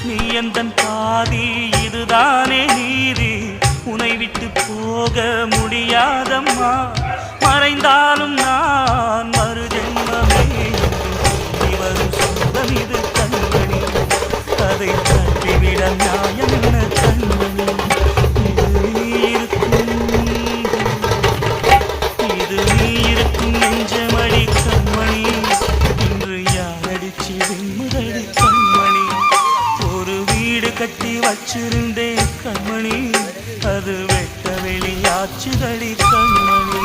நீ எந்தன் பாதி இதுதானே நீதி உனை விட்டு போக முடியாதம்மா மறைந்தாலும் நான் மறு ஜென்மமே வரும் சொந்தம் இது கண்மணி அதை தட்டிவிட நியாயம் என்ன கண்மணி இது நீ இருக்கும் நெஞ்சமடி கண்மணி இன்று யாரடிச்சு வெண்முதடி கண்மணி ஒரு வீடு கட்டி வச்சிருந்தேன் கண்மணி அது வெட்ட வெளியாச்சுதடி கண்மணி